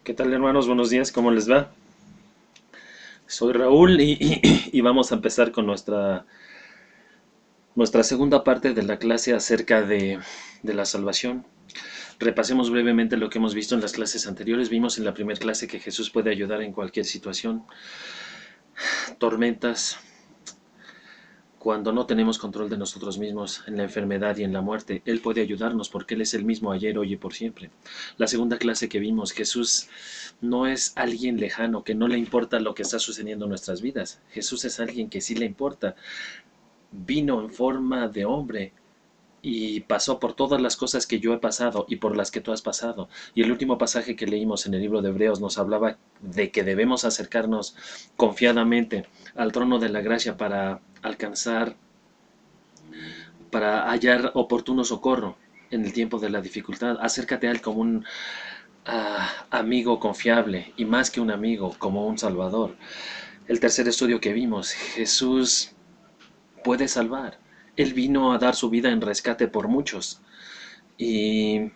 ¿Qué tal, hermanos? Buenos días, ¿cómo les va? Soy Raúl y vamos a empezar con nuestra segunda parte de la clase acerca de la salvación. Repasemos brevemente lo que hemos visto en las clases anteriores. Vimos en la primera clase que Jesús puede ayudar en cualquier situación, tormentas, cuando no tenemos control de nosotros mismos, en la enfermedad y en la muerte. Él puede ayudarnos porque Él es el mismo ayer, hoy y por siempre. La segunda clase que vimos, Jesús no es alguien lejano, que no le importa lo que está sucediendo en nuestras vidas. Jesús es alguien que sí le importa. Vino en forma de hombre y pasó por todas las cosas que yo he pasado y por las que tú has pasado. Y el último pasaje que leímos en el libro de Hebreos nos hablaba de que debemos acercarnos confiadamente al trono de la gracia para hallar oportuno socorro en el tiempo de la dificultad. Acércate a Él como un amigo confiable y más que un amigo, como un salvador. El tercer estudio que vimos, Jesús puede salvar. Él vino a dar su vida en rescate por muchos. Y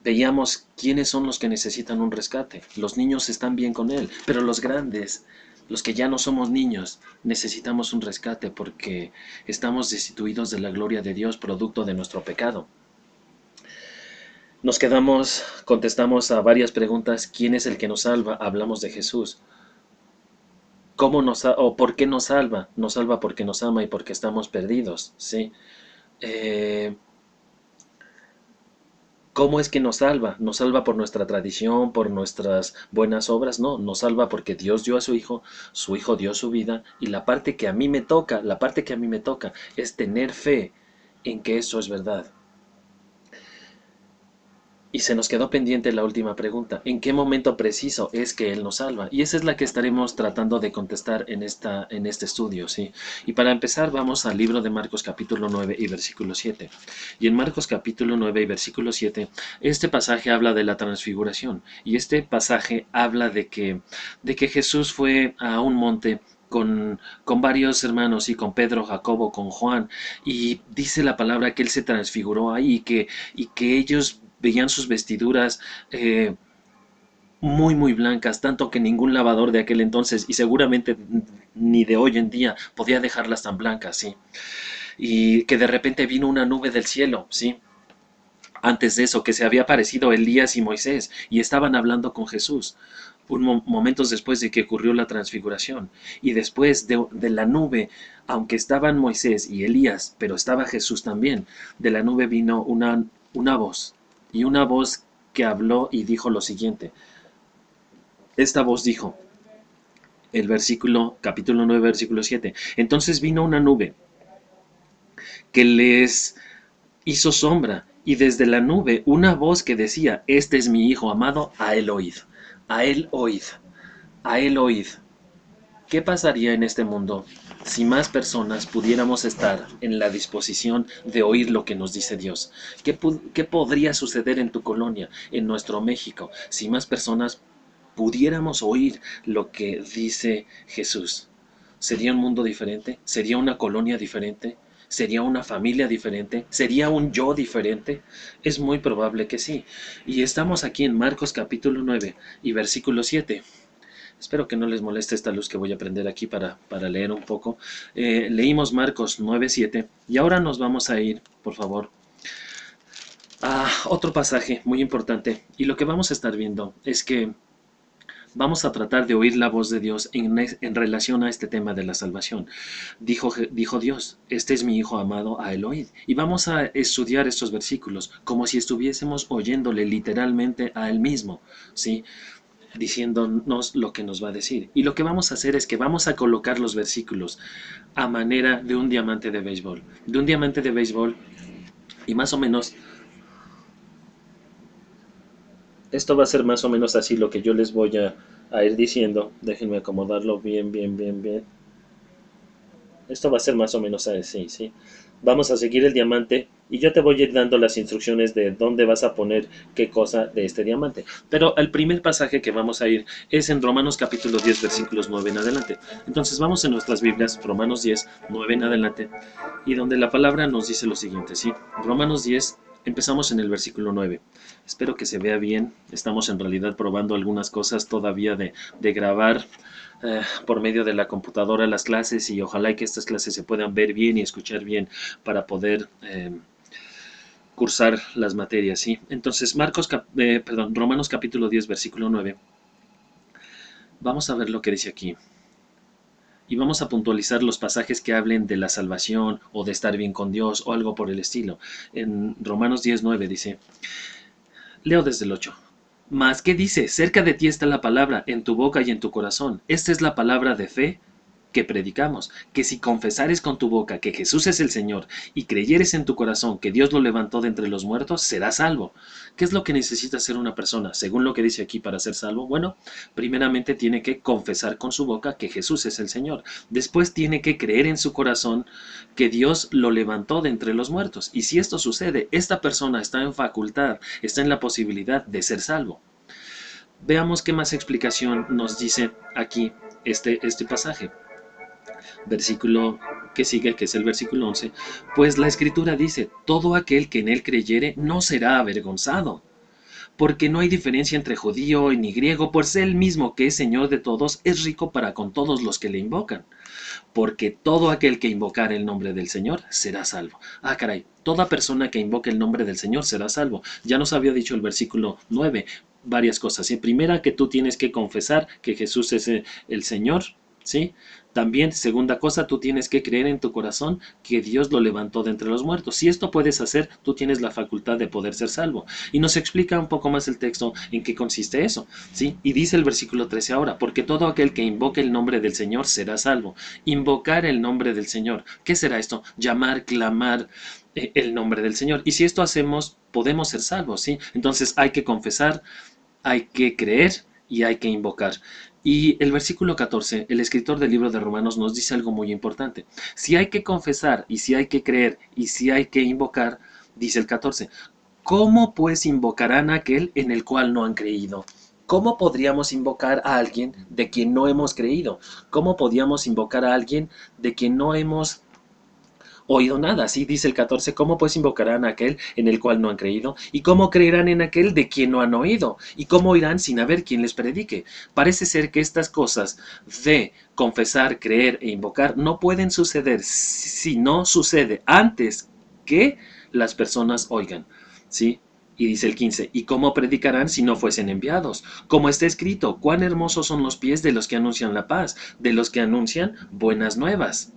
veíamos quiénes son los que necesitan un rescate. Los niños están bien con Él, pero los grandes, los que ya no somos niños, necesitamos un rescate porque estamos destituidos de la gloria de Dios producto de nuestro pecado. Contestamos a varias preguntas. ¿Quién es el que nos salva? Hablamos de Jesús. ¿Cómo o por qué nos salva? Nos salva porque nos ama y porque estamos perdidos, ¿sí? Eh, ¿Cómo es que nos salva? ¿Nos salva por nuestra tradición, por nuestras buenas obras? No, nos salva porque Dios dio a su Hijo dio su vida, y la parte que a mí me toca, es tener fe en que eso es verdad. Y se nos quedó pendiente la última pregunta: ¿en qué momento preciso es que Él nos salva? Y esa es la que estaremos tratando de contestar en este estudio, ¿sí? Y para empezar vamos al libro de Marcos capítulo 9 y versículo 7. Y en Marcos capítulo 9 y versículo 7, este pasaje habla de la transfiguración. Y este pasaje habla de que Jesús fue a un monte con varios hermanos, y con Pedro, Jacobo, con Juan, y dice la palabra que Él se transfiguró ahí y que ellos veían sus vestiduras muy blancas, tanto que ningún lavador de aquel entonces, y seguramente ni de hoy en día, podía dejarlas tan blancas, ¿sí? Y que de repente vino una nube del cielo, ¿sí? Antes de eso, que se había aparecido Elías y Moisés, y estaban hablando con Jesús, momentos después de que ocurrió la transfiguración. Y después de la nube, aunque estaban Moisés y Elías, pero estaba Jesús también, de la nube vino una voz, y una voz que habló y dijo lo siguiente. Esta voz dijo, capítulo 9, versículo 7. Entonces vino una nube que les hizo sombra, y desde la nube una voz que decía, este es mi Hijo amado, a él oíd, a él oíd, a él oíd. ¿Qué pasaría en este mundo si más personas pudiéramos estar en la disposición de oír lo que nos dice Dios? ¿Qué podría suceder en tu colonia, en nuestro México, si más personas pudiéramos oír lo que dice Jesús? ¿Sería un mundo diferente? ¿Sería una colonia diferente? ¿Sería una familia diferente? ¿Sería un yo diferente? Es muy probable que sí. Y estamos aquí en Marcos capítulo 9 y versículo 7. Espero que no les moleste esta luz que voy a prender aquí para leer un poco. Leímos Marcos 9:7 y ahora nos vamos a ir, por favor, a otro pasaje muy importante. Y lo que vamos a estar viendo es que vamos a tratar de oír la voz de Dios en relación a este tema de la salvación. Dijo Dios, este es mi Hijo amado, a él oíd. Y vamos a estudiar estos versículos como si estuviésemos oyéndole literalmente a él mismo, ¿sí? Diciéndonos lo que nos va a decir. Y lo que vamos a hacer es que vamos a colocar los versículos a manera de un diamante de béisbol. De un diamante de béisbol, y más o menos, esto va a ser más o menos así lo que yo les voy a ir diciendo. Déjenme acomodarlo bien. Esto va a ser más o menos así, ¿sí? Vamos a seguir el diamante y yo te voy a ir dando las instrucciones de dónde vas a poner qué cosa de este diamante. Pero el primer pasaje que vamos a ir es en Romanos capítulo 10, versículos 9 en adelante. Entonces vamos en nuestras Biblias, Romanos 10, 9 en adelante, y donde la palabra nos dice lo siguiente, ¿sí? Romanos 10, Empezamos en el versículo 9. Espero que se vea bien. Estamos en realidad probando algunas cosas todavía de grabar por medio de la computadora las clases, y ojalá que estas clases se puedan ver bien y escuchar bien para poder cursar las materias, ¿sí? Entonces, Romanos capítulo 10, versículo 9. Vamos a ver lo que dice aquí. Y vamos a puntualizar los pasajes que hablen de la salvación o de estar bien con Dios o algo por el estilo. En Romanos 10, 9 dice, leo desde el 8. Mas, ¿qué dice? Cerca de ti está la palabra, en tu boca y en tu corazón. Esta es la palabra de fe que predicamos, que si confesares con tu boca que Jesús es el Señor y creyeres en tu corazón que Dios lo levantó de entre los muertos, serás salvo. ¿Qué es lo que necesita hacer una persona, según lo que dice aquí, para ser salvo? Bueno, primeramente tiene que confesar con su boca que Jesús es el Señor. Después tiene que creer en su corazón que Dios lo levantó de entre los muertos. Y si esto sucede, esta persona está en facultad, está en la posibilidad de ser salvo. Veamos qué más explicación nos dice aquí este pasaje. Versículo que sigue, que es el versículo 11, pues la escritura dice, todo aquel que en él creyere no será avergonzado, porque no hay diferencia entre judío ni griego, pues él mismo que es Señor de todos es rico para con todos los que le invocan, porque todo aquel que invocar el nombre del Señor será salvo. Ah, caray, toda persona que invoque el nombre del Señor será salvo. Ya nos había dicho el versículo 9 varias cosas, ¿sí? Primera, que tú tienes que confesar que Jesús es el Señor, ¿sí? También, segunda cosa, tú tienes que creer en tu corazón que Dios lo levantó de entre los muertos. Si esto puedes hacer, tú tienes la facultad de poder ser salvo. Y nos explica un poco más el texto en qué consiste eso, ¿sí? Y dice el versículo 13 ahora, porque todo aquel que invoque el nombre del Señor será salvo. Invocar el nombre del Señor. ¿Qué será esto? Llamar, clamar el nombre del Señor. Y si esto hacemos, podemos ser salvos, ¿sí? Entonces hay que confesar, hay que creer y hay que invocar. Y el versículo 14, el escritor del libro de Romanos nos dice algo muy importante. Si hay que confesar y si hay que creer y si hay que invocar, dice el 14, ¿cómo pues invocarán a aquel en el cual no han creído? ¿Cómo podríamos invocar a alguien de quien no hemos creído? ¿Cómo podríamos invocar a alguien de quien no hemos oído nada? Así dice el 14, ¿cómo pues invocarán a aquel en el cual no han creído? ¿Y cómo creerán en aquel de quien no han oído? ¿Y cómo irán sin haber quien les predique? Parece ser que estas cosas de confesar, creer e invocar no pueden suceder si no sucede antes que las personas oigan, ¿sí? Y dice el 15, ¿y cómo predicarán si no fuesen enviados? Como está escrito, cuán hermosos son los pies de los que anuncian la paz, de los que anuncian buenas nuevas.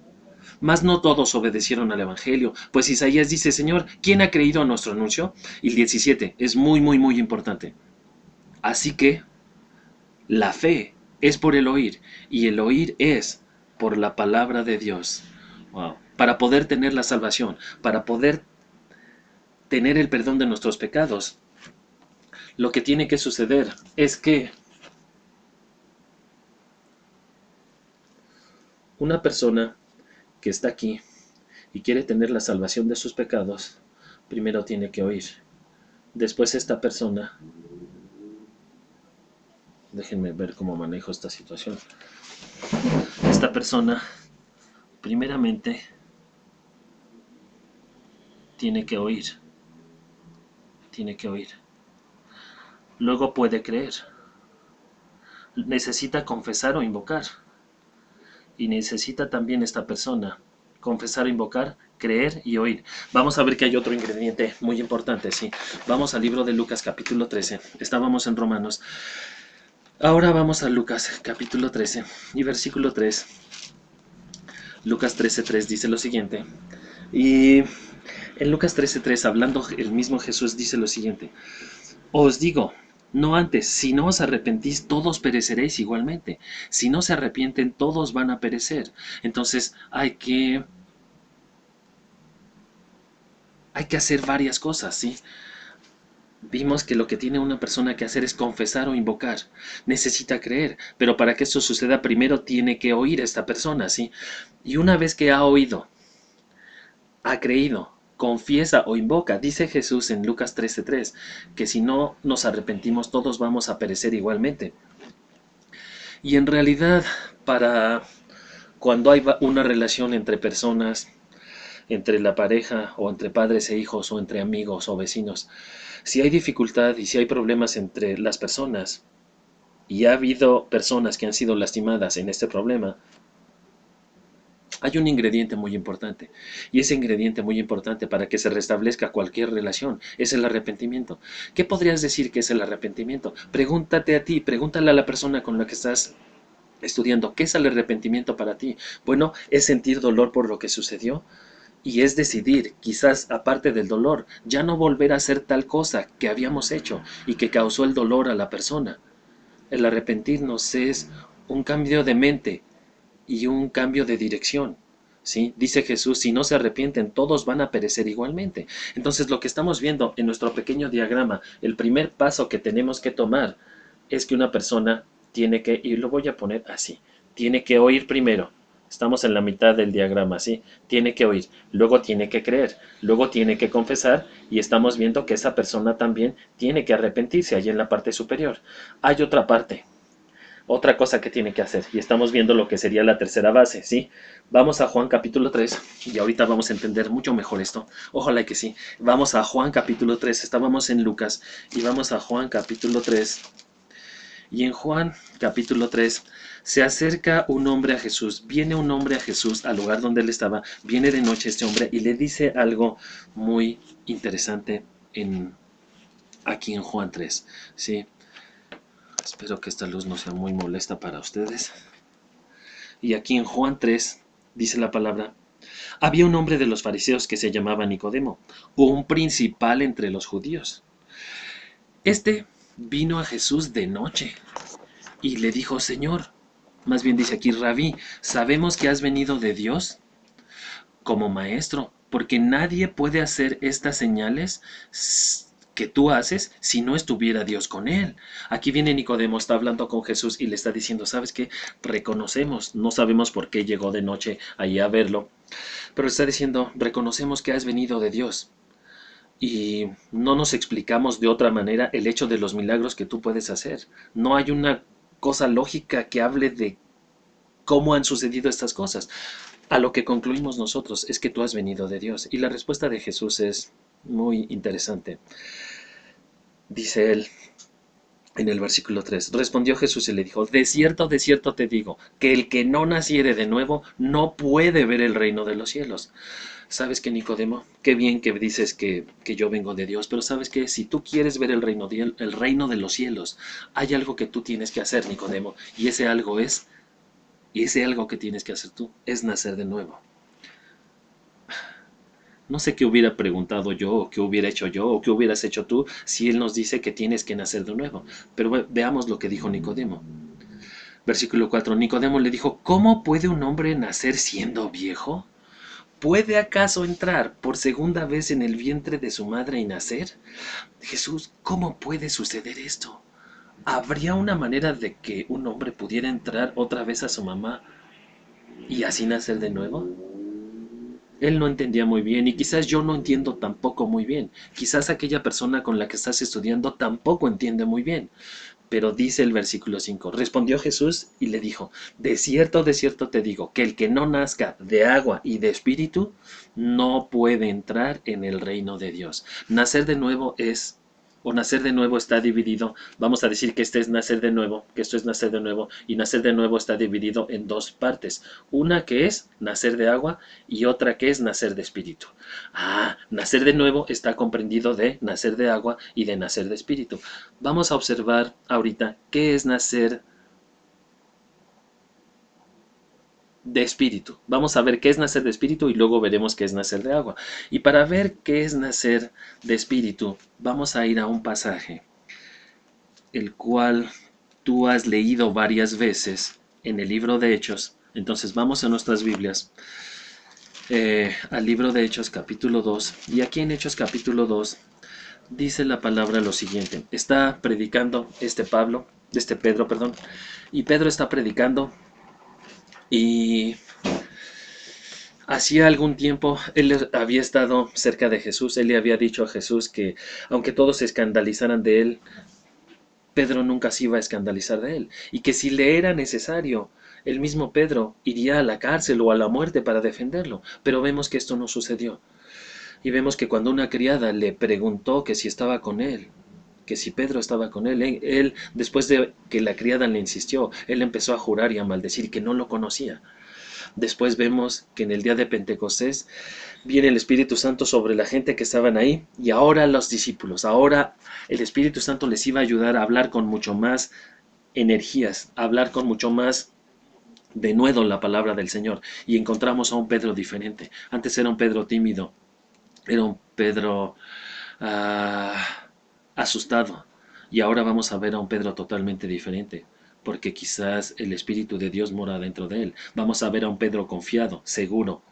Mas no todos obedecieron al Evangelio, pues Isaías dice, Señor, ¿quién ha creído a nuestro anuncio? Y el 17 es muy, muy, muy importante. Así que la fe es por el oír, y el oír es por la palabra de Dios. Wow. Para poder tener la salvación, para poder tener el perdón de nuestros pecados, lo que tiene que suceder es que una persona que está aquí y quiere tener la salvación de sus pecados, primero tiene que oír. Después esta persona, déjenme ver cómo manejo esta situación. Esta persona, primeramente, tiene que oír. Tiene que oír. Luego puede creer. Necesita confesar o invocar. Y necesita también esta persona confesar, invocar, creer y oír. Vamos a ver que hay otro ingrediente muy importante, sí. Vamos al libro de Lucas capítulo 13. Estábamos en Romanos. Ahora vamos a Lucas capítulo 13 y versículo 3. Lucas 13:3 dice lo siguiente. Y en Lucas 13:3, hablando el mismo Jesús, dice lo siguiente. Os digo, no antes, si no os arrepentís, todos pereceréis igualmente. Si no se arrepienten, todos van a perecer. Entonces hay que hacer varias cosas, ¿sí? Vimos que lo que tiene una persona que hacer es confesar o invocar. Necesita creer, pero para que esto suceda primero tiene que oír a esta persona, ¿sí? Y una vez que ha oído, ha creído, confiesa o invoca, dice Jesús en Lucas 13:3, que si no nos arrepentimos todos vamos a perecer igualmente. Y en realidad, para cuando hay una relación entre personas, entre la pareja o entre padres e hijos o entre amigos o vecinos. Si hay dificultad y si hay problemas entre las personas y ha habido personas que han sido lastimadas en este problema, hay un ingrediente muy importante, y ese ingrediente muy importante para que se restablezca cualquier relación es el arrepentimiento. ¿Qué podrías decir que es el arrepentimiento? Pregúntate a ti, pregúntale a la persona con la que estás estudiando, ¿qué es el arrepentimiento para ti? Bueno, es sentir dolor por lo que sucedió y es decidir, quizás aparte del dolor, ya no volver a hacer tal cosa que habíamos hecho y que causó el dolor a la persona. El arrepentirnos es un cambio de mente y un cambio de dirección. ¿Sí? Dice Jesús, si no se arrepienten, todos van a perecer igualmente. Entonces, lo que estamos viendo en nuestro pequeño diagrama, el primer paso que tenemos que tomar es que una persona tiene que, y lo voy a poner así, tiene que oír primero. Estamos en la mitad del diagrama, ¿sí? Tiene que oír, luego tiene que creer, luego tiene que confesar y estamos viendo que esa persona también tiene que arrepentirse allí en la parte superior. Hay otra parte, otra cosa que tiene que hacer. Y estamos viendo lo que sería la tercera base, ¿sí? Vamos a Juan capítulo 3 y ahorita vamos a entender mucho mejor esto. Ojalá que sí. Vamos a Juan capítulo 3. Estábamos en Lucas y vamos a Juan capítulo 3. Y en Juan capítulo 3 se acerca un hombre a Jesús. Viene un hombre a Jesús al lugar donde él estaba. Viene de noche este hombre y le dice algo muy interesante aquí en Juan 3, ¿sí? Espero que esta luz no sea muy molesta para ustedes. Y aquí en Juan 3 dice la palabra, había un hombre de los fariseos que se llamaba Nicodemo, un principal entre los judíos. Este vino a Jesús de noche y le dijo, Señor, más bien dice aquí, Rabí, sabemos que has venido de Dios como maestro, porque nadie puede hacer estas señales que tú haces si no estuviera Dios con él. Aquí viene Nicodemo, está hablando con Jesús y le está diciendo, ¿sabes qué? Reconocemos, no sabemos por qué llegó de noche ahí a verlo, pero está diciendo, reconocemos que has venido de Dios. Y no nos explicamos de otra manera el hecho de los milagros que tú puedes hacer. No hay una cosa lógica que hable de cómo han sucedido estas cosas. A lo que concluimos nosotros es que tú has venido de Dios. Y la respuesta de Jesús es muy interesante. Dice él en el versículo 3, respondió Jesús y le dijo, de cierto te digo, que el que no naciere de nuevo no puede ver el reino de los cielos. ¿Sabes qué, Nicodemo? Qué bien que dices que yo vengo de Dios, pero ¿sabes qué? Si tú quieres ver el reino de los cielos, hay algo que tú tienes que hacer, Nicodemo, y ese algo que tienes que hacer tú, es nacer de nuevo. No sé qué hubiera preguntado yo, o qué hubiera hecho yo, o qué hubieras hecho tú, si Él nos dice que tienes que nacer de nuevo. Pero veamos lo que dijo Nicodemo. Versículo 4. Nicodemo le dijo, ¿cómo puede un hombre nacer siendo viejo? ¿Puede acaso entrar por segunda vez en el vientre de su madre y nacer? Jesús, ¿cómo puede suceder esto? ¿Habría una manera de que un hombre pudiera entrar otra vez a su mamá y así nacer de nuevo? Él no entendía muy bien y quizás yo no entiendo tampoco muy bien. Quizás aquella persona con la que estás estudiando tampoco entiende muy bien. Pero dice el versículo 5, respondió Jesús y le dijo, de cierto te digo, que el que no nazca de agua y de espíritu no puede entrar en el reino de Dios. Nacer de nuevo nacer de nuevo está dividido, vamos a decir que este es nacer de nuevo, que esto es nacer de nuevo, y nacer de nuevo está dividido en dos partes, una que es nacer de agua y otra que es nacer de espíritu. Nacer de nuevo está comprendido de nacer de agua y de nacer de espíritu. Vamos a observar ahorita qué es nacer de espíritu. Vamos a ver qué es nacer de espíritu y luego veremos qué es nacer de agua. Y para ver qué es nacer de espíritu, vamos a ir a un pasaje, el cual tú has leído varias veces en el libro de Hechos. Entonces vamos a nuestras Biblias, al libro de Hechos capítulo 2. Y aquí en Hechos capítulo 2 dice la palabra lo siguiente. Está predicando Pedro, y Pedro está predicando. Y hacía algún tiempo él había estado cerca de Jesús. Él le había dicho a Jesús que aunque todos se escandalizaran de él, Pedro nunca se iba a escandalizar de él. Y que si le era necesario el mismo Pedro iría a la cárcel o a la muerte para defenderlo, pero vemos que esto no sucedió. Y vemos que cuando una criada le preguntó que si estaba con él, que si Pedro estaba con él, después de que la criada le insistió, él empezó a jurar y a maldecir que no lo conocía. Después vemos que en el día de Pentecostés viene el Espíritu Santo sobre la gente que estaban ahí y ahora los discípulos, ahora el Espíritu Santo les iba a ayudar a hablar con mucho más energías, a hablar con mucho más denuedo la palabra del Señor. Y encontramos a un Pedro diferente. Antes era un Pedro tímido, era un Pedro asustado. Y ahora vamos a ver a un Pedro totalmente diferente, porque quizás el Espíritu de Dios mora dentro de él. Vamos a ver a un Pedro confiado, seguro,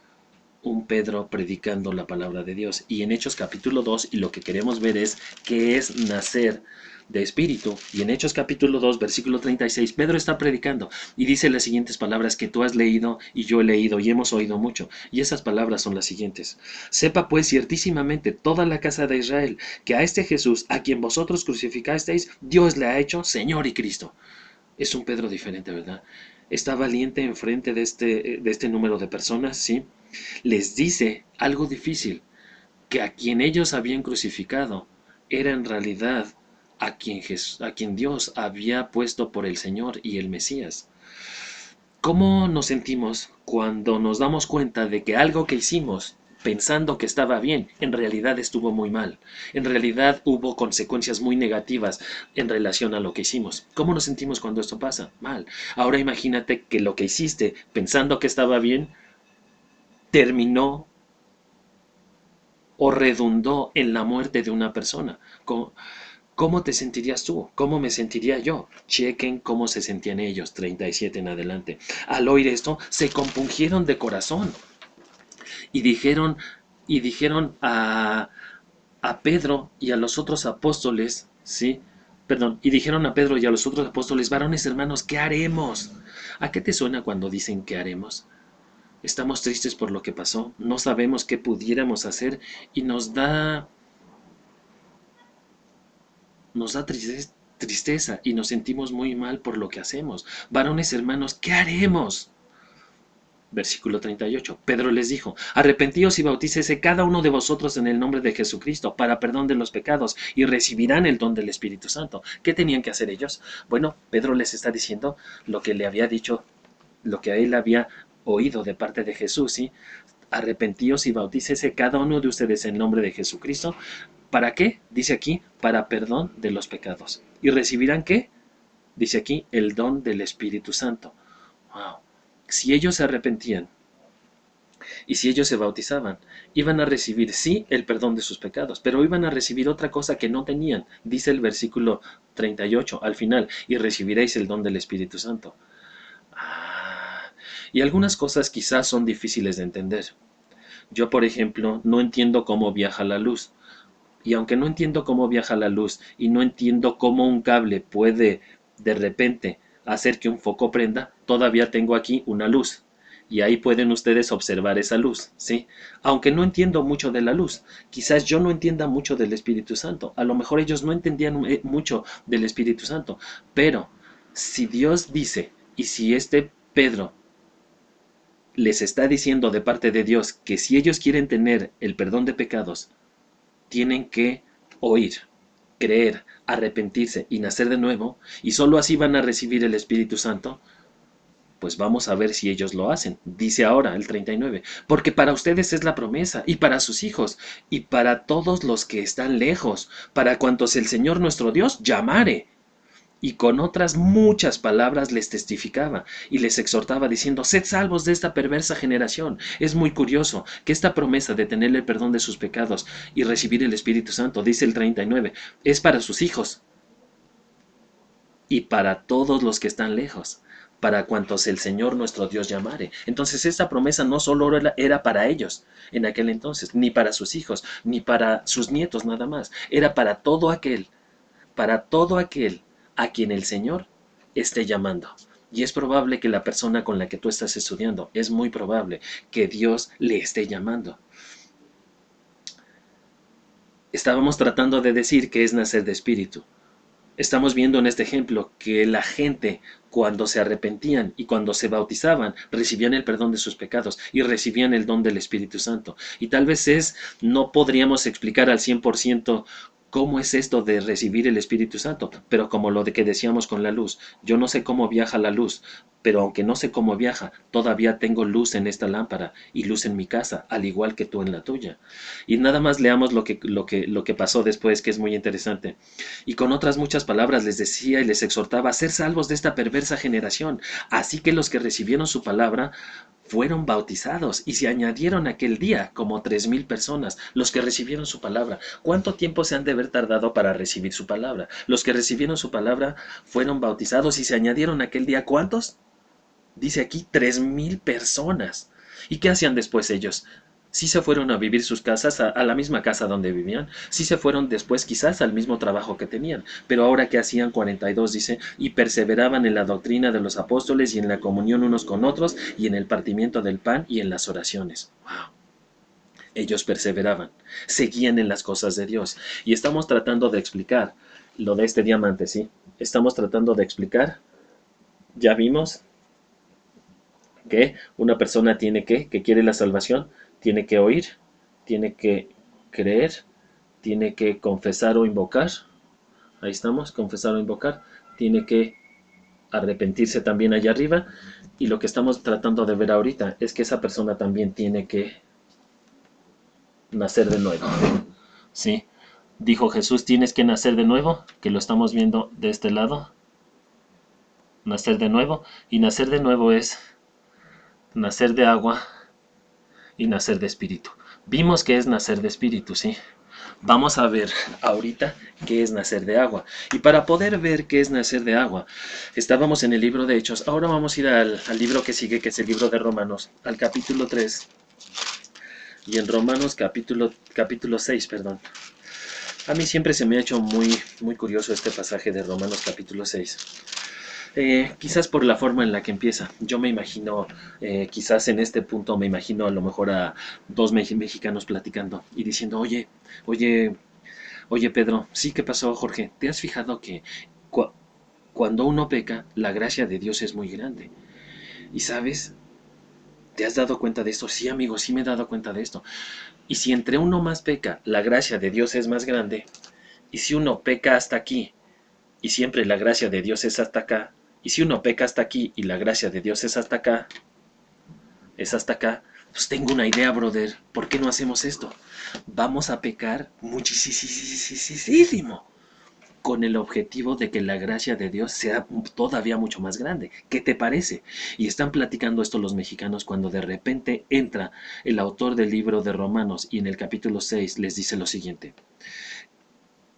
un Pedro predicando la palabra de Dios. Y en Hechos capítulo 2, y lo que queremos ver es qué es nacer de espíritu. Y en Hechos capítulo 2, versículo 36, Pedro está predicando y dice las siguientes palabras que tú has leído y yo he leído y hemos oído mucho. Y esas palabras son las siguientes: sepa pues ciertísimamente toda la casa de Israel que a este Jesús, a quien vosotros crucificasteis, Dios le ha hecho Señor y Cristo. Es un Pedro diferente, ¿verdad? Está valiente enfrente de este número de personas, ¿sí? Les dice algo difícil, que a quien ellos habían crucificado era en realidad a quien Dios había puesto por el Señor y el Mesías. ¿Cómo nos sentimos cuando nos damos cuenta de que algo que hicimos pensando que estaba bien, en realidad estuvo muy mal? En realidad hubo consecuencias muy negativas en relación a lo que hicimos. ¿Cómo nos sentimos cuando esto pasa? Mal. Ahora imagínate que lo que hiciste pensando que estaba bien terminó o redundó en la muerte de una persona. ¿Cómo te sentirías tú? ¿Cómo me sentiría yo? Chequen cómo se sentían ellos, 37 en adelante. Al oír esto, se compungieron de corazón y dijeron a Pedro y a los otros apóstoles, ¿sí? Perdón, y dijeron a Pedro y a los otros apóstoles: varones hermanos, ¿qué haremos? ¿A qué te suena cuando dicen qué haremos? Estamos tristes por lo que pasó, no sabemos qué pudiéramos hacer y nos da tristeza y nos sentimos muy mal por lo que hacemos. Varones hermanos, ¿qué haremos? Versículo 38. Pedro les dijo: arrepentíos y bautícese cada uno de vosotros en el nombre de Jesucristo para perdón de los pecados y recibirán el don del Espíritu Santo. ¿Qué tenían que hacer ellos? Bueno, Pedro les está diciendo lo que le había dicho, lo que él había oído de parte de Jesús, ¿sí? Arrepentíos y bautícese cada uno de ustedes en nombre de Jesucristo. ¿Para qué? Dice aquí, para perdón de los pecados. ¿Y recibirán qué? Dice aquí, el don del Espíritu Santo. Wow. Si ellos se arrepentían y si ellos se bautizaban, iban a recibir, sí, el perdón de sus pecados, pero iban a recibir otra cosa que no tenían. Dice el versículo 38 al final: y recibiréis el don del Espíritu Santo. Y algunas cosas quizás son difíciles de entender. Yo, por ejemplo, no entiendo cómo viaja la luz. Y aunque no entiendo cómo viaja la luz y no entiendo cómo un cable puede de repente hacer que un foco prenda, todavía tengo aquí una luz. Y ahí pueden ustedes observar esa luz, ¿sí? Aunque no entiendo mucho de la luz, quizás yo no entienda mucho del Espíritu Santo. A lo mejor ellos no entendían mucho del Espíritu Santo. Pero si Dios dice, y si este Pedro les está diciendo de parte de Dios que si ellos quieren tener el perdón de pecados, tienen que oír, creer, arrepentirse y nacer de nuevo, y sólo así van a recibir el Espíritu Santo, pues vamos a ver si ellos lo hacen. Dice ahora el 39, porque para ustedes es la promesa, y para sus hijos, y para todos los que están lejos, para cuantos el Señor nuestro Dios llamare. Y con otras muchas palabras les testificaba y les exhortaba diciendo: sed salvos de esta perversa generación. Es muy curioso que esta promesa de tener el perdón de sus pecados y recibir el Espíritu Santo, dice el 39, es para sus hijos y para todos los que están lejos, para cuantos el Señor nuestro Dios llamare. Entonces esta promesa no solo era para ellos en aquel entonces, ni para sus hijos, ni para sus nietos nada más, era para todo aquel a quien el Señor esté llamando. Y es probable que la persona con la que tú estás estudiando, es muy probable que Dios le esté llamando. Estábamos tratando de decir que es nacer de espíritu. Estamos viendo en este ejemplo que la gente, cuando se arrepentían y cuando se bautizaban, recibían el perdón de sus pecados y recibían el don del Espíritu Santo. Y tal vez no podríamos explicar al 100% cómo es esto de recibir el Espíritu Santo, pero como lo de que decíamos con la luz, yo no sé cómo viaja la luz, pero aunque no sé cómo viaja, todavía tengo luz en esta lámpara y luz en mi casa, al igual que tú en la tuya. Y nada más leamos lo que pasó después, que es muy interesante. Y con otras muchas palabras les decía y les exhortaba a ser salvos de esta perversa generación. Así que los que recibieron su palabra fueron bautizados y se añadieron aquel día como 3,000 personas, los que recibieron su palabra. ¿Cuánto tiempo se han de haber tardado para recibir su palabra? Los que recibieron su palabra fueron bautizados y se añadieron aquel día. ¿Cuántos? Dice aquí 3,000 personas. ¿Y qué hacían después ellos? Sí se fueron a vivir sus casas, a la misma casa donde vivían, sí se fueron después quizás al mismo trabajo que tenían, pero ahora que hacían 42 dice, y perseveraban en la doctrina de los apóstoles y en la comunión unos con otros y en el partimiento del pan y en las oraciones. Wow. Ellos perseveraban, seguían en las cosas de Dios. Y estamos tratando de explicar lo de este diamante, ¿sí? Estamos tratando de explicar, ya vimos que una persona que quiere la salvación, tiene que oír, tiene que creer, tiene que confesar o invocar. Ahí estamos, confesar o invocar. Tiene que arrepentirse también allá arriba. Y lo que estamos tratando de ver ahorita es que esa persona también tiene que nacer de nuevo. Sí, dijo Jesús, tienes que nacer de nuevo, que lo estamos viendo de este lado. Nacer de nuevo. Y nacer de nuevo es nacer de agua y nacer de espíritu. Vimos que es nacer de espíritu, ¿sí? Vamos a ver ahorita qué es nacer de agua. Y para poder ver qué es nacer de agua, estábamos en el libro de Hechos. Ahora vamos a ir al libro que sigue, que es el libro de Romanos, al capítulo 3. Y en Romanos capítulo 6, perdón. A mí siempre se me ha hecho muy curioso este pasaje de Romanos capítulo 6. Quizás por la forma en la que empieza. Yo me imagino, quizás en este punto me imagino a lo mejor a dos mexicanos platicando y diciendo, oye, oye Pedro, sí, ¿qué pasó, Jorge? ¿Te has fijado que cu- cuando uno peca, la gracia de Dios es muy grande? Y sabes, ¿te has dado cuenta de esto? Sí, amigo, sí me he dado cuenta de esto. Y si entre uno más peca, la gracia de Dios es más grande. Y si uno peca hasta aquí, y siempre la gracia de Dios es hasta acá, y si uno peca hasta aquí y la gracia de Dios es hasta acá, pues tengo una idea, brother. ¿Por qué no hacemos esto? Vamos a pecar muchísimo con el objetivo de que la gracia de Dios sea todavía mucho más grande. ¿Qué te parece? Y están platicando esto los mexicanos cuando de repente entra el autor del libro de Romanos y en el capítulo 6 les dice lo siguiente.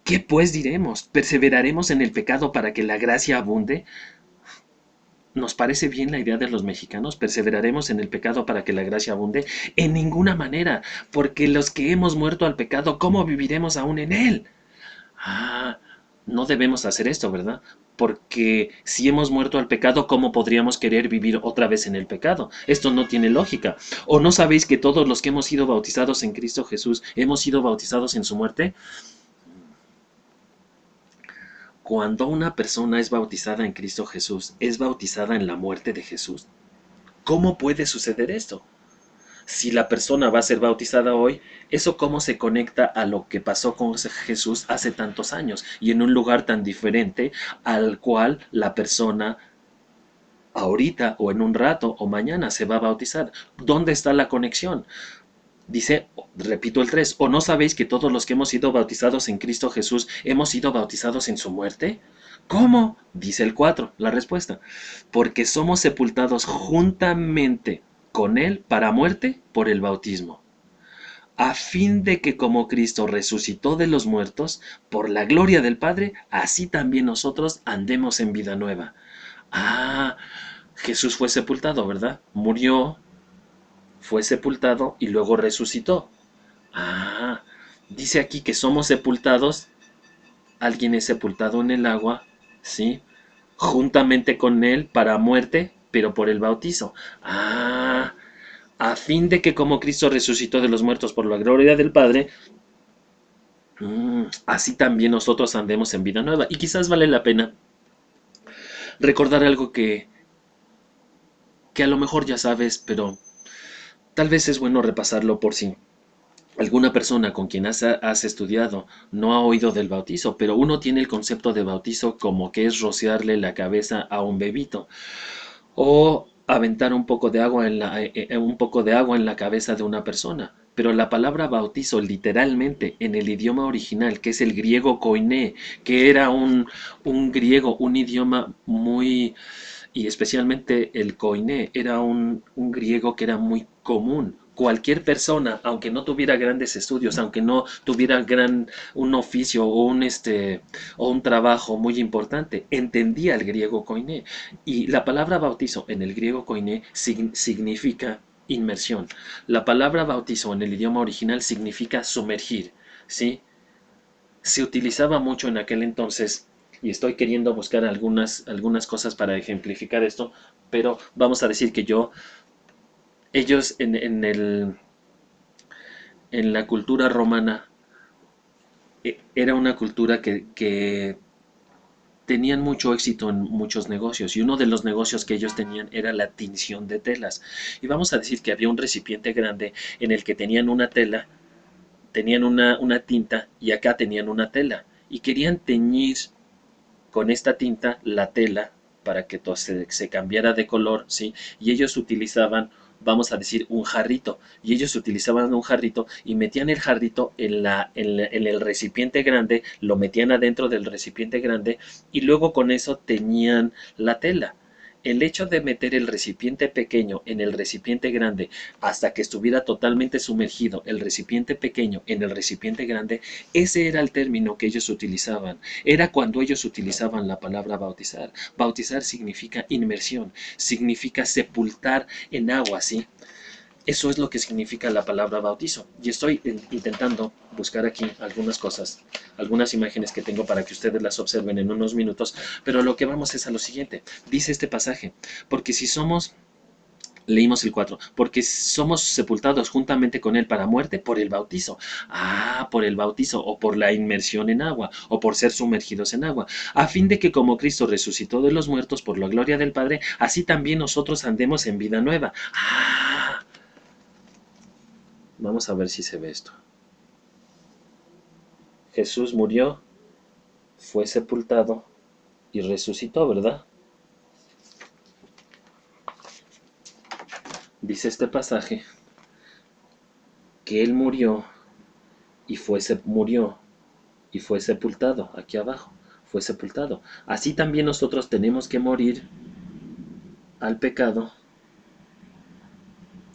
¿Qué pues diremos? ¿Perseveraremos en el pecado para que la gracia abunde? ¿Nos parece bien la idea de los mexicanos? ¿Perseveraremos en el pecado para que la gracia abunde? En ninguna manera, porque los que hemos muerto al pecado, ¿cómo viviremos aún en él? Ah, no debemos hacer esto, ¿verdad? Porque si hemos muerto al pecado, ¿cómo podríamos querer vivir otra vez en el pecado? Esto no tiene lógica. ¿O no sabéis que todos los que hemos sido bautizados en Cristo Jesús hemos sido bautizados en su muerte? Cuando una persona es bautizada en Cristo Jesús, es bautizada en la muerte de Jesús. ¿Cómo puede suceder esto? Si la persona va a ser bautizada hoy, ¿eso cómo se conecta a lo que pasó con Jesús hace tantos años y en un lugar tan diferente al cual la persona ahorita o en un rato o mañana se va a bautizar? ¿Dónde está la conexión? Dice, repito el 3, ¿o no sabéis que todos los que hemos sido bautizados en Cristo Jesús hemos sido bautizados en su muerte? ¿Cómo? Dice el 4, la respuesta. Porque somos sepultados juntamente con Él para muerte por el bautismo, a fin de que como Cristo resucitó de los muertos, por la gloria del Padre, así también nosotros andemos en vida nueva. Ah, Jesús fue sepultado, ¿verdad? Murió, fue sepultado y luego resucitó. Ah, dice aquí que somos sepultados, alguien es sepultado en el agua, ¿sí? Juntamente con él para muerte, pero por el bautizo. Ah, a fin de que como Cristo resucitó de los muertos por la gloria del Padre, Así también nosotros andemos en vida nueva. Y quizás vale la pena recordar algo que a lo mejor ya sabes, pero tal vez es bueno repasarlo por si alguna persona con quien has estudiado no ha oído del bautizo, pero uno tiene el concepto de bautizo como que es rociarle la cabeza a un bebito o aventar un poco de agua un poco de agua en la cabeza de una persona. Pero la palabra bautizo literalmente en el idioma original, que es el griego koiné, que era un griego, un idioma muy, y especialmente el koiné, era un griego que era muy común. Cualquier persona, aunque no tuviera grandes estudios, aunque no tuviera un oficio o un trabajo muy importante, entendía el griego koiné. Y la palabra bautizo en el griego koiné significa inmersión. La palabra bautizo en el idioma original significa sumergir, ¿sí? Se utilizaba mucho en aquel entonces y estoy queriendo buscar algunas cosas para ejemplificar esto, pero vamos a decir que ellos en la cultura romana era una cultura que tenían mucho éxito en muchos negocios y uno de los negocios que ellos tenían era la tinción de telas. Y vamos a decir que había un recipiente grande en el que tenían una tela, tenían una tinta y acá tenían una tela y querían teñir con esta tinta la tela para que se cambiara de color, ¿sí? Y ellos utilizaban, vamos a decir, un jarrito. Y ellos utilizaban un jarrito y metían el jarrito en el recipiente grande, lo metían adentro del recipiente grande y luego con eso teñían la tela. El hecho de meter el recipiente pequeño en el recipiente grande hasta que estuviera totalmente sumergido el recipiente pequeño en el recipiente grande, ese era el término que ellos utilizaban. Era cuando ellos utilizaban la palabra bautizar. Bautizar significa inmersión, significa sepultar en agua, ¿sí? Eso es lo que significa la palabra bautizo. Y estoy intentando buscar aquí algunas cosas, algunas imágenes que tengo para que ustedes las observen en unos minutos, pero lo que vamos es a lo siguiente. Dice este pasaje, porque si somos leímos el 4, porque somos sepultados juntamente con Él para muerte por el bautizo. Ah, por el bautizo, o por la inmersión en agua, o por ser sumergidos en agua, a fin de que como Cristo resucitó de los muertos por la gloria del Padre, así también nosotros andemos en vida nueva. Ah, vamos a ver si se ve esto. Jesús murió, fue sepultado y resucitó, ¿verdad? Dice este pasaje que Él murió murió y fue sepultado, aquí abajo, fue sepultado. Así también nosotros tenemos que morir al pecado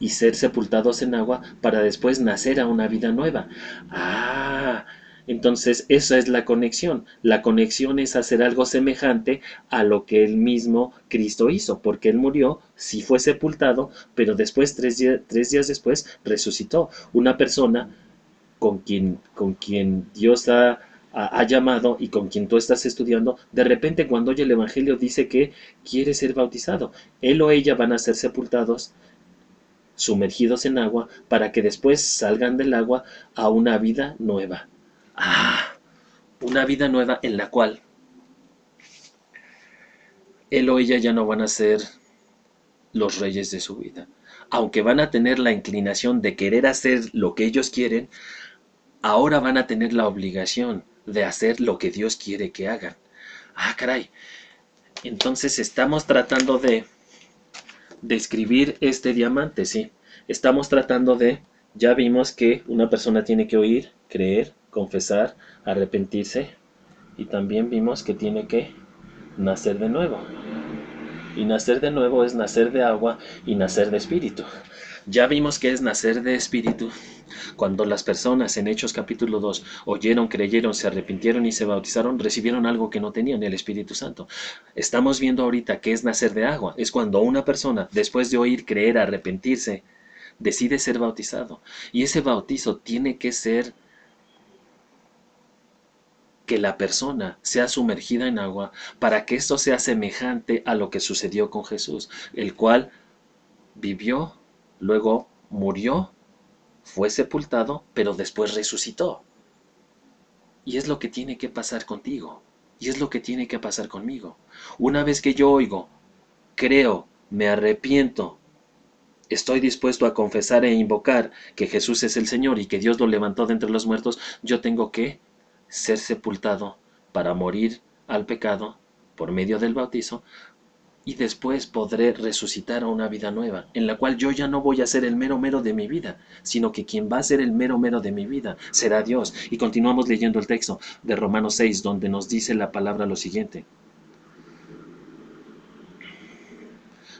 y ser sepultados en agua para después nacer a una vida nueva. Ah, entonces esa es la conexión. La conexión es hacer algo semejante a lo que el mismo Cristo hizo, porque Él murió, sí fue sepultado, pero después, 3 días después, resucitó. Una persona con quien Dios ha llamado y con quien tú estás estudiando, de repente cuando oye el Evangelio dice que quiere ser bautizado. Él o ella van a ser sepultados, sumergidos en agua, para que después salgan del agua a una vida nueva. Ah, una vida nueva en la cual él o ella ya no van a ser los reyes de su vida. Aunque van a tener la inclinación de querer hacer lo que ellos quieren, ahora van a tener la obligación de hacer lo que Dios quiere que hagan. Ah, caray. Entonces estamos tratando de describir este diamante, sí. Estamos tratando ya vimos que una persona tiene que oír, creer, confesar, arrepentirse y también vimos que tiene que nacer de nuevo. Y nacer de nuevo es nacer de agua y nacer de espíritu. Ya vimos que es nacer de espíritu cuando las personas en Hechos capítulo 2 oyeron, creyeron, se arrepintieron y se bautizaron, recibieron algo que no tenían, el Espíritu Santo. Estamos viendo ahorita que es nacer de agua. Es cuando una persona, después de oír, creer, arrepentirse, decide ser bautizado. Y ese bautizo tiene que ser que la persona sea sumergida en agua para que esto sea semejante a lo que sucedió con Jesús, el cual vivió, luego murió, fue sepultado, pero después resucitó. Y es lo que tiene que pasar contigo. Y es lo que tiene que pasar conmigo. Una vez que yo oigo, creo, me arrepiento, estoy dispuesto a confesar e invocar que Jesús es el Señor y que Dios lo levantó de entre los muertos, yo tengo que ser sepultado para morir al pecado por medio del bautizo, y después podré resucitar a una vida nueva, en la cual yo ya no voy a ser el mero mero de mi vida, sino que quien va a ser el mero mero de mi vida será Dios. Y continuamos leyendo el texto de Romanos 6, donde nos dice la palabra lo siguiente: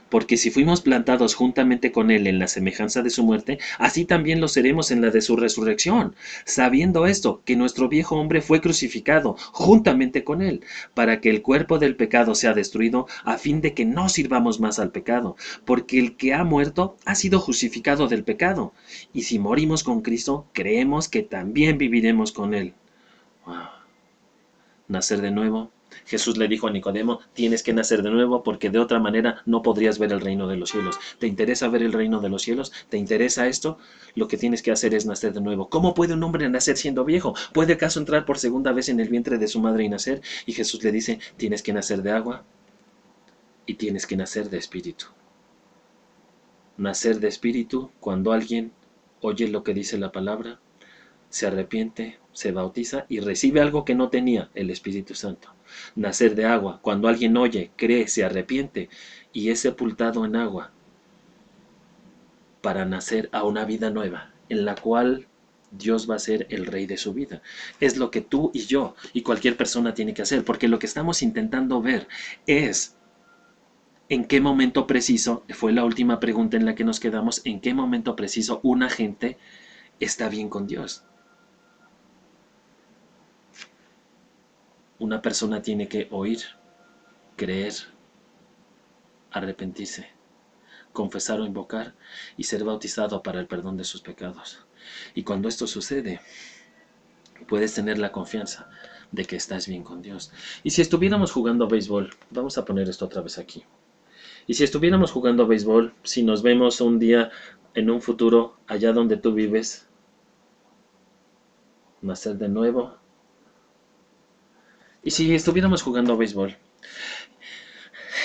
porque si fuimos plantados juntamente con Él en la semejanza de su muerte, así también lo seremos en la de su resurrección, sabiendo esto, que nuestro viejo hombre fue crucificado juntamente con Él, para que el cuerpo del pecado sea destruido, a fin de que no sirvamos más al pecado, porque el que ha muerto ha sido justificado del pecado, y si morimos con Cristo, creemos que también viviremos con Él. Wow. Nacer de nuevo. Jesús le dijo a Nicodemo: tienes que nacer de nuevo porque de otra manera no podrías ver el reino de los cielos. ¿Te interesa ver el reino de los cielos? ¿Te interesa esto? Lo que tienes que hacer es nacer de nuevo. ¿Cómo puede un hombre nacer siendo viejo? ¿Puede acaso entrar por segunda vez en el vientre de su madre y nacer? Y Jesús le dice: tienes que nacer de agua y tienes que nacer de espíritu. Nacer de espíritu cuando alguien oye lo que dice la palabra, se arrepiente, se bautiza y recibe algo que no tenía, el Espíritu Santo. Nacer de agua, cuando alguien oye, cree, se arrepiente y es sepultado en agua para nacer a una vida nueva, en la cual Dios va a ser el rey de su vida. Es lo que tú y yo y cualquier persona tiene que hacer, porque lo que estamos intentando ver es en qué momento preciso, fue la última pregunta en la que nos quedamos, en qué momento preciso una gente está bien con Dios. Una persona tiene que oír, creer, arrepentirse, confesar o invocar y ser bautizado para el perdón de sus pecados. Y cuando esto sucede, puedes tener la confianza de que estás bien con Dios. Y si estuviéramos jugando béisbol, vamos a poner esto otra vez aquí. Y si estuviéramos jugando béisbol, si nos vemos un día en un futuro allá donde tú vives, nacer de nuevo. Y si estuviéramos jugando béisbol,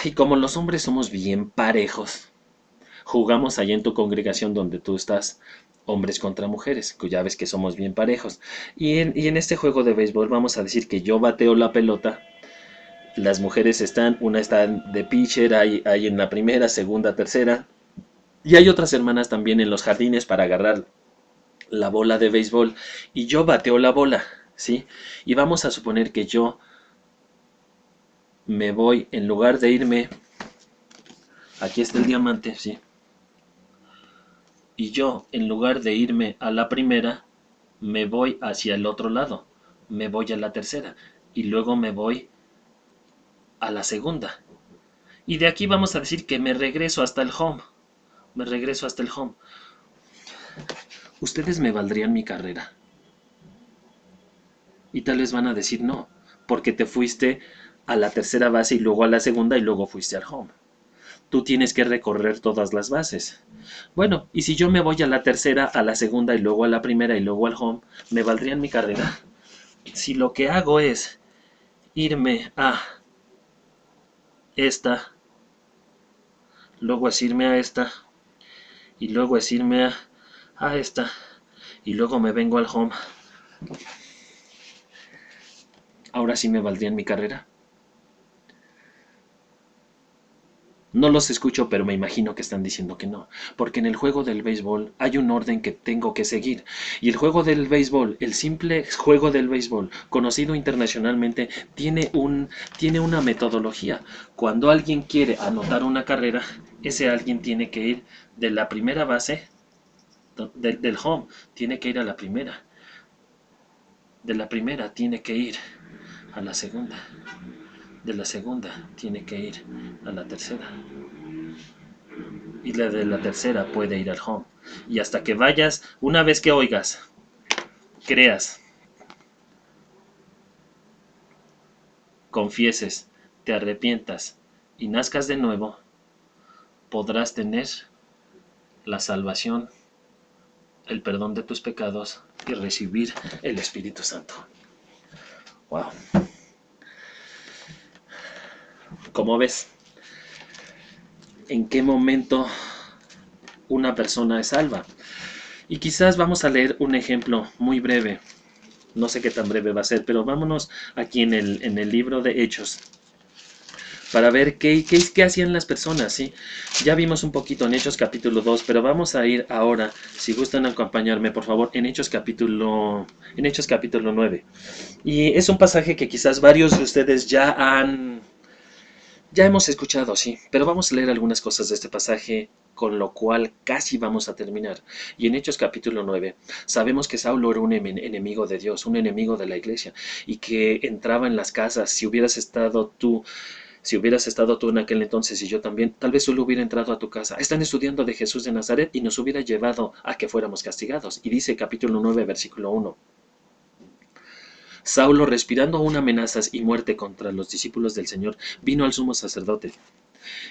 y como los hombres somos bien parejos, jugamos allá en tu congregación donde tú estás, hombres contra mujeres, que ya ves que somos bien parejos. Y en este juego de béisbol vamos a decir que yo bateo la pelota, las mujeres una está de pitcher, hay en la primera, segunda, tercera, y hay otras hermanas también en los jardines para agarrar la bola de béisbol, y yo bateo la bola, ¿sí? Y vamos a suponer que yo me voy, en lugar de irme, aquí está el diamante, ¿sí? Y yo, en lugar de irme a la primera, me voy hacia el otro lado, me voy a la tercera y luego me voy a la segunda. Y de aquí vamos a decir que me regreso hasta el home, me regreso hasta el home. Ustedes me valdrían mi carrera. Y tal vez van a decir no, porque te fuiste a la tercera base y luego a la segunda y luego fuiste al home. Tú tienes que recorrer todas las bases. Bueno, y si yo me voy a la tercera, a la segunda y luego a la primera y luego al home, ¿me valdrían mi carrera? Si lo que hago es irme a esta, luego es irme a esta, y luego es irme a esta, y luego me vengo al home, ¿ahora sí me valdrían mi carrera? No los escucho, pero me imagino que están diciendo que no, porque en el juego del béisbol hay un orden que tengo que seguir. Y el juego del béisbol, el simple juego del béisbol, conocido internacionalmente, tiene una metodología. Cuando alguien quiere anotar una carrera, ese alguien tiene que ir de la primera base, del home, tiene que ir a la primera. De la primera tiene que ir a la segunda. De la segunda tiene que ir a la tercera. Y la de la tercera puede ir al home. Y hasta que vayas, una vez que oigas, creas, confieses, te arrepientas y nazcas de nuevo, podrás tener la salvación, el perdón de tus pecados y recibir el Espíritu Santo. Wow. ¿Cómo ves? ¿En qué momento una persona es salva? Y quizás vamos a leer un ejemplo muy breve. No sé qué tan breve va a ser, pero vámonos aquí en el libro de Hechos para ver qué hacían las personas, ¿sí? Ya vimos un poquito en Hechos capítulo 2, pero vamos a ir ahora, si gustan acompañarme, por favor, en Hechos capítulo 9. Y es un pasaje que quizás varios de ustedes ya hemos escuchado, sí, pero vamos a leer algunas cosas de este pasaje, con lo cual casi vamos a terminar. Y en Hechos capítulo 9, sabemos que Saulo era un enemigo de Dios, un enemigo de la iglesia, y que entraba en las casas. Si hubieras estado tú en aquel entonces y yo también, tal vez solo hubiera entrado a tu casa. Están estudiando de Jesús de Nazaret y nos hubiera llevado a que fuéramos castigados. Y dice capítulo 9, versículo 1. Saulo, respirando aún amenazas y muerte contra los discípulos del Señor, vino al sumo sacerdote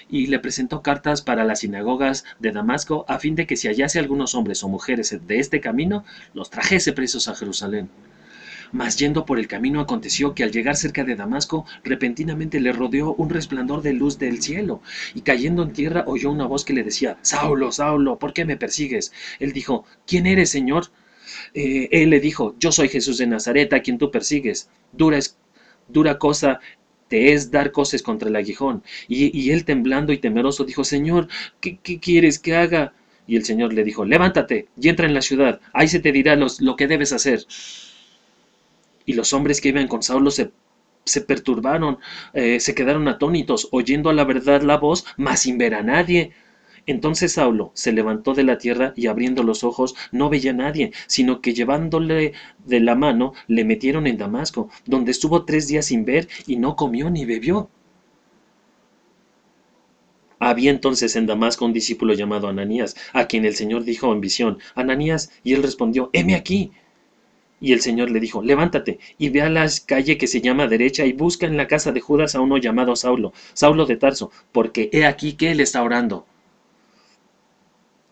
y le presentó cartas para las sinagogas de Damasco, a fin de que si hallase algunos hombres o mujeres de este camino, los trajese presos a Jerusalén. Mas yendo por el camino aconteció que al llegar cerca de Damasco, repentinamente le rodeó un resplandor de luz del cielo, y cayendo en tierra oyó una voz que le decía: Saulo, Saulo, ¿por qué me persigues? Él dijo: ¿Quién eres, Señor? Él le dijo: Yo soy Jesús de Nazaret, a quien tú persigues. Dura cosa te es dar coces contra el aguijón. Y él, temblando y temeroso, dijo: Señor, ¿qué quieres que haga? Y el Señor le dijo: Levántate y entra en la ciudad, ahí se te dirá lo que debes hacer. Y los hombres que iban con Saulo se perturbaron, se quedaron atónitos, oyendo a la verdad la voz, mas sin ver a nadie. Entonces Saulo se levantó de la tierra y abriendo los ojos no veía a nadie, sino que llevándole de la mano le metieron en Damasco, donde estuvo 3 días sin ver y no comió ni bebió. Había entonces en Damasco un discípulo llamado Ananías, a quien el Señor dijo en visión: Ananías, y él respondió: heme aquí. Y el Señor le dijo: levántate y ve a la calle que se llama Derecha y busca en la casa de Judas a uno llamado Saulo, Saulo de Tarso, porque he aquí que él está orando.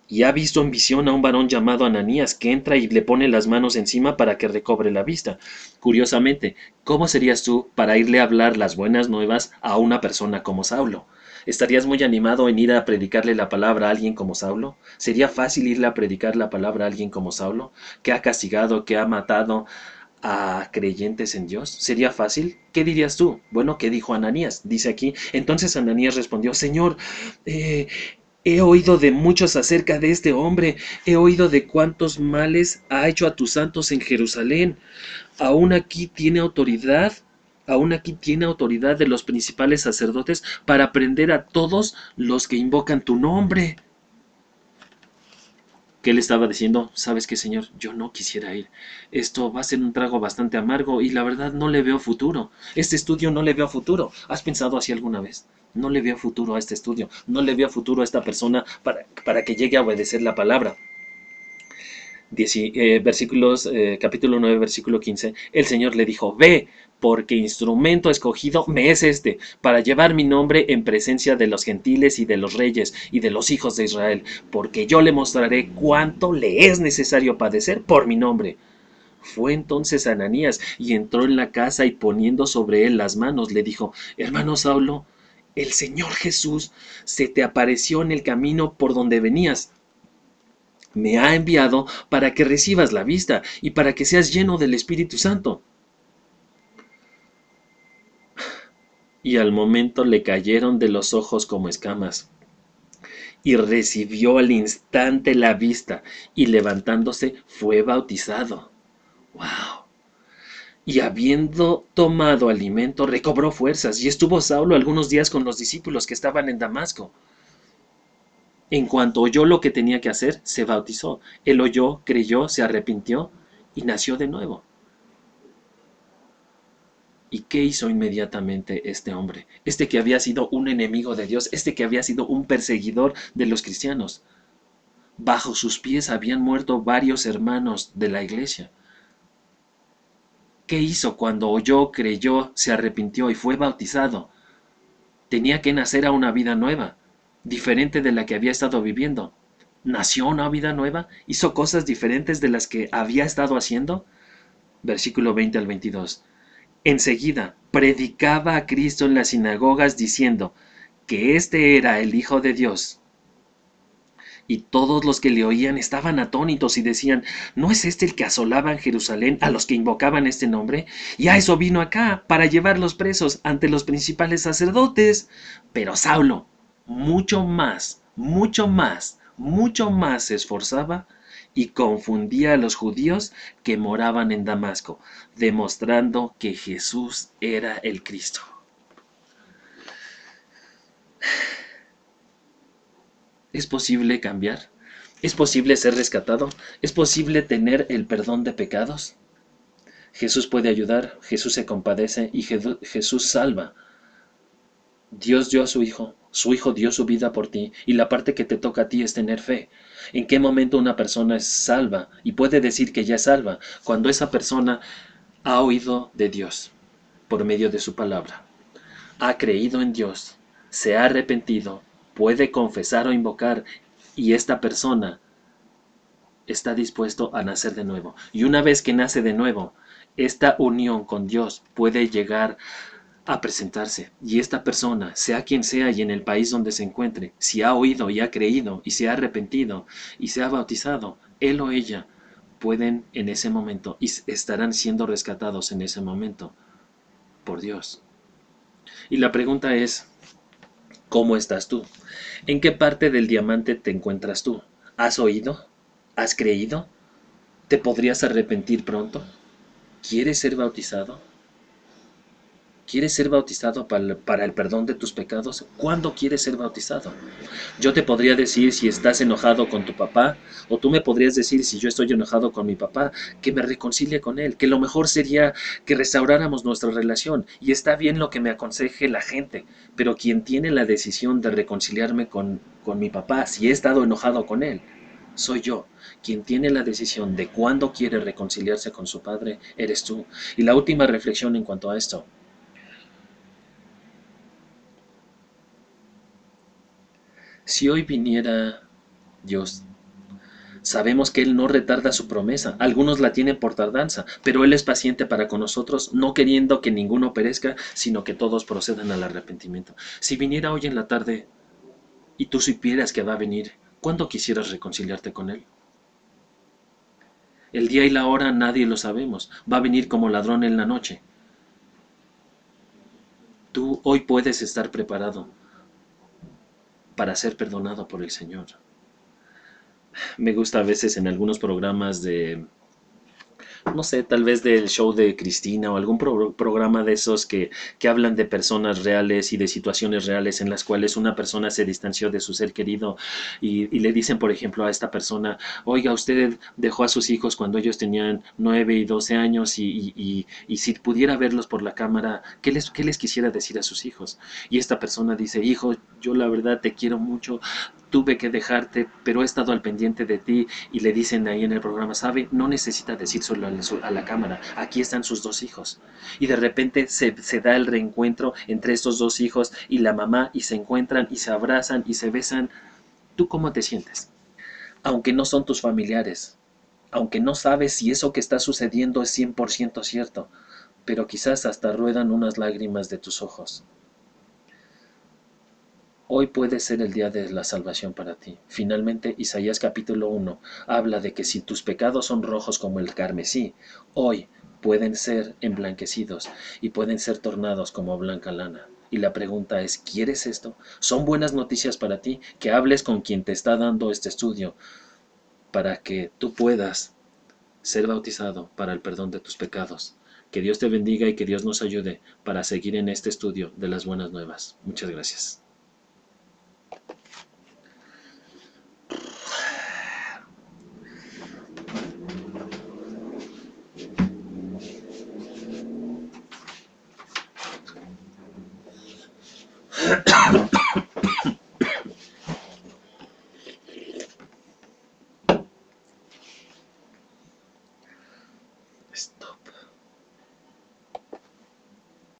Y ha visto en visión a un varón llamado Ananías, que entra y le pone las manos encima para que recobre la vista. Curiosamente, ¿cómo serías tú para irle a hablar las buenas nuevas a una persona como Saulo? ¿Estarías muy animado en ir a predicarle la palabra a alguien como Saulo? ¿Sería fácil irle a predicar la palabra a alguien como Saulo, que ha castigado, que ha matado a creyentes en Dios? ¿Sería fácil? ¿Qué dirías tú? Bueno, ¿qué dijo Ananías? Dice aquí: entonces Ananías respondió: Señor, he oído de muchos acerca de este hombre, he oído de cuántos males ha hecho a tus santos en Jerusalén. Aún aquí tiene autoridad, aún aquí tiene autoridad de los principales sacerdotes para prender a todos los que invocan tu nombre. Que él estaba diciendo: ¿sabes qué, Señor? Yo no quisiera ir. Esto va a ser un trago bastante amargo y la verdad no le veo futuro. Este estudio no le veo futuro. ¿Has pensado así alguna vez? No le veo futuro a este estudio. No le veo futuro a esta persona para que llegue a obedecer la palabra. Capítulo 9, versículo 15, el Señor le dijo: ve, porque instrumento escogido me es este, para llevar mi nombre en presencia de los gentiles y de los reyes y de los hijos de Israel, porque yo le mostraré cuánto le es necesario padecer por mi nombre. Fue entonces Ananías y entró en la casa, y poniendo sobre él las manos, le dijo: hermano Saulo, el Señor Jesús se te apareció en el camino por donde venías. Me ha enviado para que recibas la vista y para que seas lleno del Espíritu Santo. Y al momento le cayeron de los ojos como escamas, y recibió al instante la vista, y levantándose fue bautizado. ¡Wow! Y habiendo tomado alimento, recobró fuerzas, y estuvo Saulo algunos días con los discípulos que estaban en Damasco. En cuanto oyó lo que tenía que hacer, se bautizó. Él oyó, creyó, se arrepintió y nació de nuevo. ¿Y qué hizo inmediatamente este hombre? Este que había sido un enemigo de Dios, este que había sido un perseguidor de los cristianos. Bajo sus pies habían muerto varios hermanos de la iglesia. ¿Qué hizo cuando oyó, creyó, se arrepintió y fue bautizado? Tenía que nacer a una vida nueva, diferente de la que había estado viviendo. ¿Nació una vida nueva? ¿Hizo cosas diferentes de las que había estado haciendo? Versículo 20 al 22. enseguida predicaba a Cristo en las sinagogas diciendo que éste era el Hijo de Dios. Y todos los que le oían estaban atónitos y decían, ¿no es este el que asolaba en Jerusalén a los que invocaban este nombre? Y a eso vino acá, para llevarlos presos ante los principales sacerdotes. Pero Saulo, mucho más se esforzaba y confundía a los judíos que moraban en Damasco, demostrando que Jesús era el Cristo. ¿Es posible cambiar? ¿Es posible ser rescatado? ¿Es posible tener el perdón de pecados? Jesús puede ayudar, Jesús se compadece y Jesús salva. Dios dio a su Hijo dio su vida por ti y la parte que te toca a ti es tener fe. ¿En qué momento una persona es salva y puede decir que ya es salva? Cuando esa persona ha oído de Dios por medio de su palabra, ha creído en Dios, se ha arrepentido, puede confesar o invocar y esta persona está dispuesto a nacer de nuevo. Y una vez que nace de nuevo, esta unión con Dios puede llegar a presentarse. Y esta persona, sea quien sea y en el país donde se encuentre, si ha oído y ha creído y se ha arrepentido y se ha bautizado, él o ella pueden en ese momento y estarán siendo rescatados en ese momento por Dios. Y la pregunta es, ¿cómo estás tú? ¿En qué parte del diamante te encuentras tú? ¿Has oído? ¿Has creído? ¿Te podrías arrepentir pronto? ¿Quieres ser bautizado? ¿Quieres ser bautizado para el perdón de tus pecados? ¿Cuándo quieres ser bautizado? Yo te podría decir si estás enojado con tu papá, o tú me podrías decir si yo estoy enojado con mi papá, que me reconcilie con él, que lo mejor sería que restauráramos nuestra relación. Y está bien lo que me aconseje la gente, pero quien tiene la decisión de reconciliarme con mi papá, si he estado enojado con él, soy yo. Quien tiene la decisión de cuándo quiere reconciliarse con su padre, eres tú. Y la última reflexión en cuanto a esto. Si hoy viniera Dios, sabemos que Él no retarda su promesa. Algunos la tienen por tardanza, pero Él es paciente para con nosotros, no queriendo que ninguno perezca, sino que todos procedan al arrepentimiento. Si viniera hoy en la tarde y tú supieras que va a venir, ¿cuándo quisieras reconciliarte con Él? El día y la hora nadie lo sabemos. Va a venir como ladrón en la noche. Tú hoy puedes estar preparado para ser perdonado por el Señor. Me gusta a veces en algunos programas no sé, tal vez del show de Cristina o algún programa de esos que hablan de personas reales y de situaciones reales en las cuales una persona se distanció de su ser querido y le dicen, por ejemplo, a esta persona, oiga, usted dejó a sus hijos cuando ellos tenían 9 y 12 años y si pudiera verlos por la cámara, qué les quisiera decir a sus hijos? Y esta persona dice, hijo, yo la verdad te quiero mucho, tuve que dejarte, pero he estado al pendiente de ti. Y le dicen ahí en el programa, ¿sabe? No necesita decírselo a la cámara, aquí están sus dos hijos. Y de repente se da el reencuentro entre estos dos hijos y la mamá y se encuentran y se abrazan y se besan. ¿Tú cómo te sientes? Aunque no son tus familiares, aunque no sabes si eso que está sucediendo es 100% cierto, pero quizás hasta ruedan unas lágrimas de tus ojos. Hoy puede ser el día de la salvación para ti. Finalmente, Isaías capítulo 1 habla de que si tus pecados son rojos como el carmesí, hoy pueden ser emblanquecidos y pueden ser tornados como blanca lana. Y la pregunta es, ¿quieres esto? Son buenas noticias para ti, que hables con quien te está dando este estudio para que tú puedas ser bautizado para el perdón de tus pecados. Que Dios te bendiga y que Dios nos ayude para seguir en este estudio de las buenas nuevas. Muchas gracias.